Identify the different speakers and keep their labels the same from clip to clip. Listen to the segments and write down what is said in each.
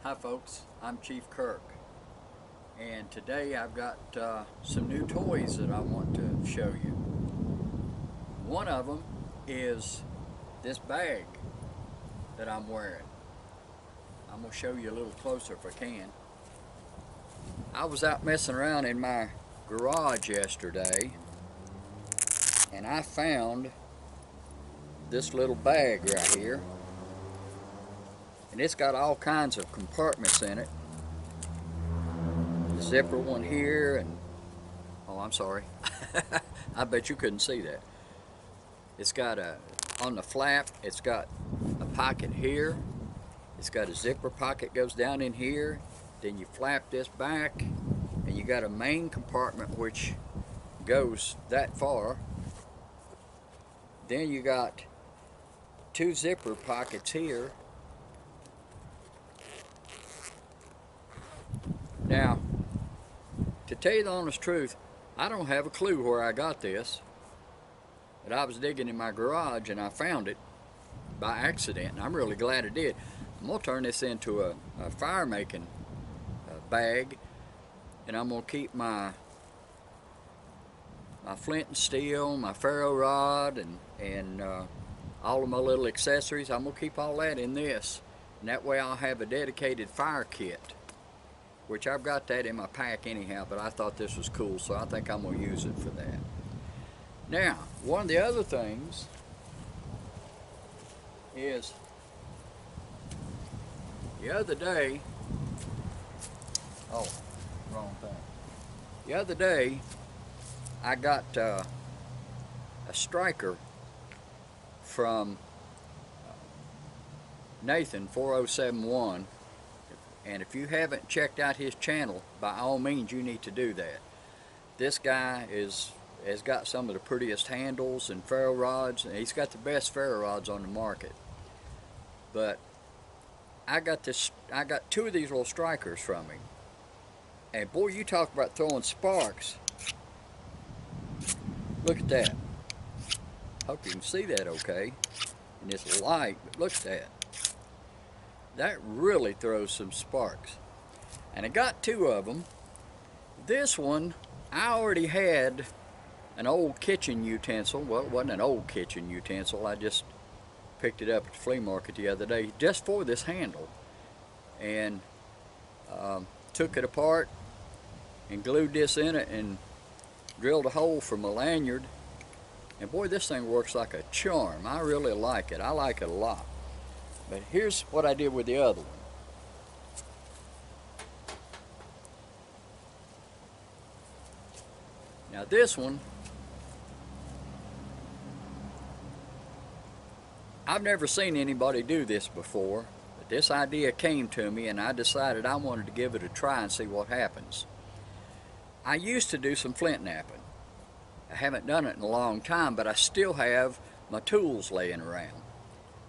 Speaker 1: Hi folks, I'm Chief Kirk, and today I've got some new toys that I want to show you. One of them is this bag that I'm wearing. I'm going to show you a little closer if I can. I was out messing around in my garage yesterday and I found this little bag right here, and it's got all kinds of compartments in it. The zipper one here, and oh, I'm sorry. I bet you couldn't see that. It's got on the flap, it's got a pocket here. It's got a zipper pocket goes down in here. Then you flap this back, and you got a main compartment which goes that far. Then you got two zipper pockets here. Now, to tell you the honest truth, I don't have a clue where I got this, but I was digging in my garage and I found it by accident, and I'm really glad I did. I'm going to turn this into a fire making bag, and I'm going to keep my flint and steel, my ferro rod, and all of my little accessories. I'm going to keep all that in this, and that way I'll have a dedicated fire kit, which I've got that in my pack anyhow, but I thought this was cool, so I think I'm going to use it for that. Now, one of the other things is the other day, oh, wrong thing. The other day, I got a striker from Nathan 4071. And if you haven't checked out his channel, by all means you need to do that. This guy has got some of the prettiest handles and ferro rods, and he's got the best ferro rods on the market. But I got two of these little strikers from him, and boy, you talk about throwing sparks. Look at that. Hope you can see that okay in this light, but look at that. That really throws some sparks. And I got two of them. This one, I already had an old kitchen utensil. Well, it wasn't an old kitchen utensil. I just picked it up at the flea market the other day just for this handle. And took it apart and glued this in it and drilled a hole for my lanyard. And boy, this thing works like a charm. I really like it. I like it a lot. But here's what I did with the other one. Now this one, I've never seen anybody do this before, but this idea came to me and I decided I wanted to give it a try and see what happens. I used to do some flint knapping. I haven't done it in a long time, but I still have my tools laying around.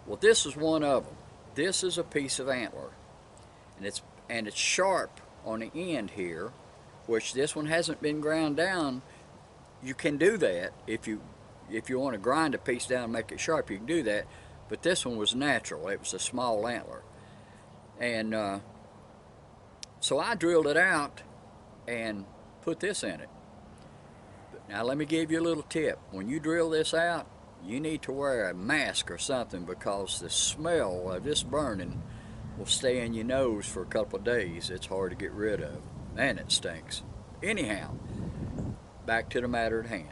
Speaker 1: Well, this is one of them. This is a piece of antler, and it's sharp on the end here, which this one hasn't been ground down. You can do that if you want to grind a piece down and make it sharp. You can do that, but this one was natural. It was a small antler, and so I drilled it out and put this in it. But now let me give you a little tip. When you drill this out, you need to wear a mask or something, because the smell of this burning will stay in your nose for a couple of days. It's hard to get rid of, and it stinks. Anyhow, back to the matter at hand.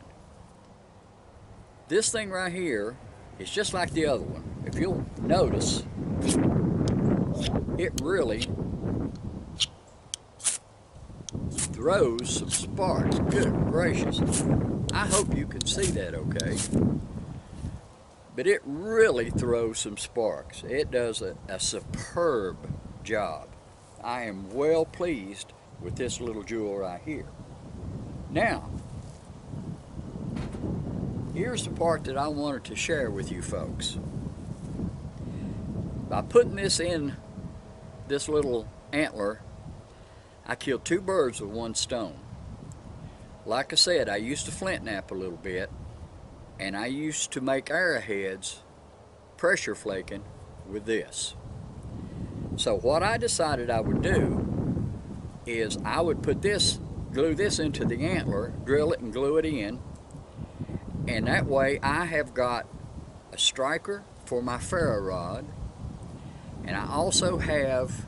Speaker 1: This thing right here is just like the other one. If you'll notice, it really throws some sparks. Good gracious. I hope you can see that okay. But it really throws some sparks. It does a superb job. I am well pleased with this little jewel right here. Now, here's the part that I wanted to share with you folks. By putting this in this little antler, I killed two birds with one stone. Like I said, I used to flint knap a little bit, and I used to make arrowheads pressure flaking with this. So what I decided I would do is I would put this, glue this into the antler, drill it and glue it in, and that way I have got a striker for my ferro rod, and I also have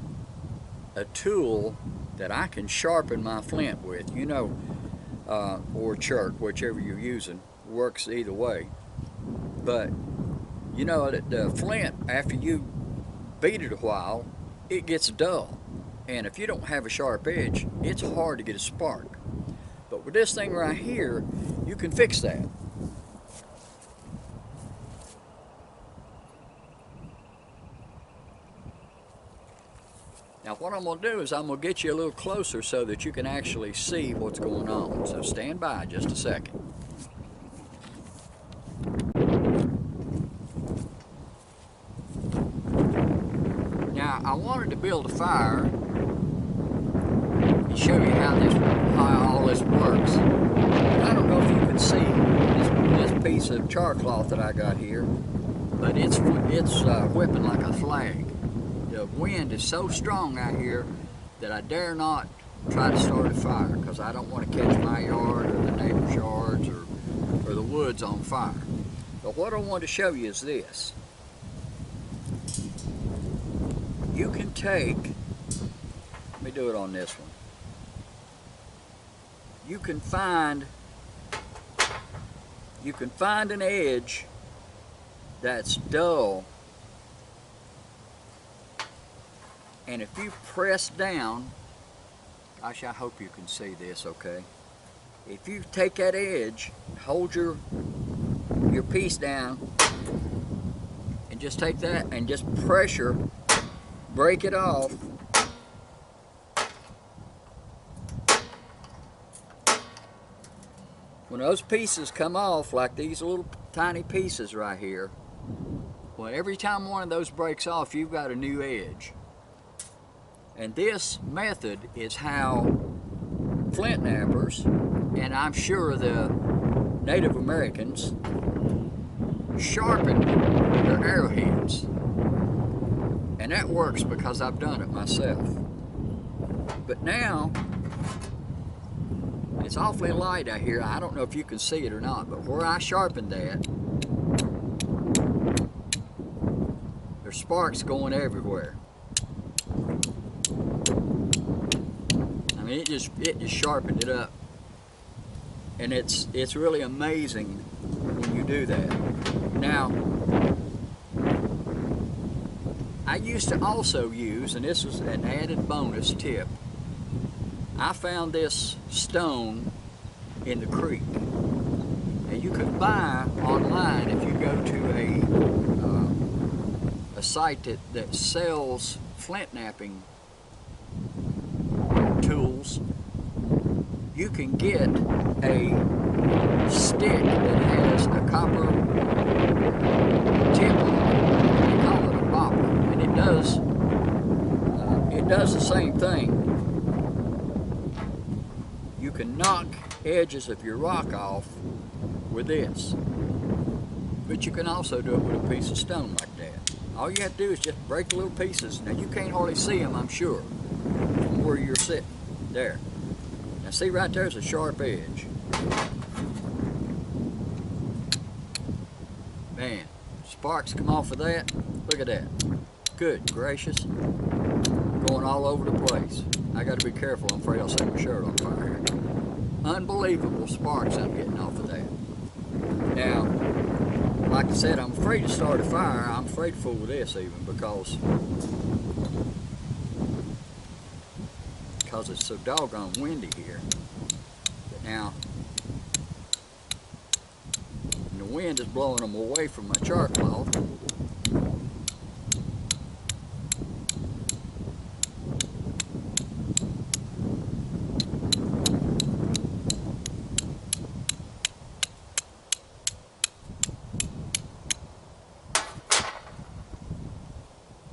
Speaker 1: a tool that I can sharpen my flint with, you know, or chert, whichever you're using, works either way. But you know, the flint, after you beat it a while, it gets dull, and if you don't have a sharp edge, it's hard to get a spark. But with this thing right here, you can fix that. Now what I'm going to do is I'm going to get you a little closer so that you can actually see what's going on. So stand by just a second. Now I wanted to build a fire and show you how all this works. I don't know if you can see this piece of char cloth that I got here, but it's whipping like a flag. The wind is so strong out here that I dare not try to start a fire because I don't want to catch my yard or the neighbor's yards or the woods on fire. But what I want to show you is this. You can take, let me do it on this one. You can find an edge that's dull, and if you press down, gosh, I hope you can see this okay. If you take that edge, hold your piece down, and just take that and just pressure, break it off. When those pieces come off, like these little tiny pieces right here, well, every time one of those breaks off, you've got a new edge. And this method is how flint knappers, and I'm sure the Native Americans, sharpen their arrowheads. And that works because I've done it myself. But now, it's awfully light out here. I don't know if you can see it or not, but where I sharpened that, there's sparks going everywhere. I mean, it just sharpened it up, and it's really amazing when you do that. Now, I used to also use, and this was an added bonus tip, I found this stone in the creek, and you could buy online if you go to a site that sells flint knapping tools. You can get a stick that has a copper tip on it. They call it a bopper, and it does the same thing. You can knock edges of your rock off with this, but you can also do it with a piece of stone like that. All you have to do is just break the little pieces. Now you can't hardly see them, I'm sure, from where you're sitting. There. Now see right there's a sharp edge. Man, sparks come off of that. Look at that. Good gracious. Going all over the place. I got to be careful. I'm afraid I'll set my shirt on fire. Unbelievable sparks I'm getting off of that. Now, like I said, I'm afraid to start a fire. I'm afraid to fool with this even because it's so doggone windy here. But now, the wind is blowing them away from my char cloth.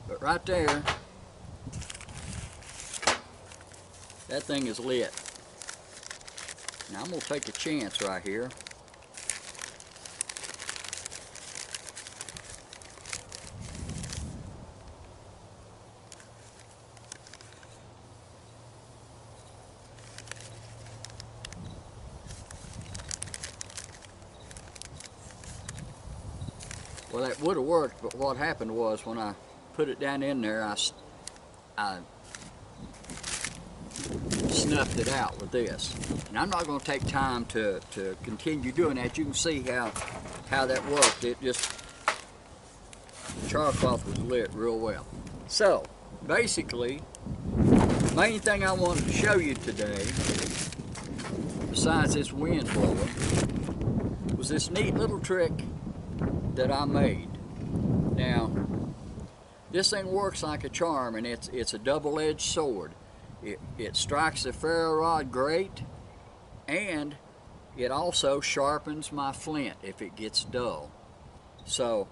Speaker 1: But right there, that thing is lit. Now I'm going to take a chance right here. Well, that would have worked, but what happened was when I put it down in there, I snuffed it out with this. And I'm not going to take time to continue doing that. You can see how that worked. It just, the char cloth was lit real well. So, basically, the main thing I wanted to show you today, besides this wind blowing, was this neat little trick that I made. Now, this thing works like a charm, and it's a double-edged sword. It strikes the ferro rod great, and it also sharpens my flint if it gets dull. So,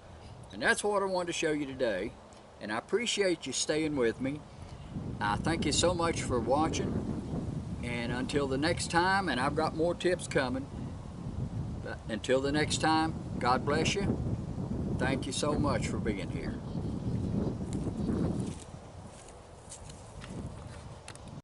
Speaker 1: and that's what I wanted to show you today, and I appreciate you staying with me. I thank you so much for watching, and until the next time, and I've got more tips coming, but until the next time, God bless you. Thank you so much for being here.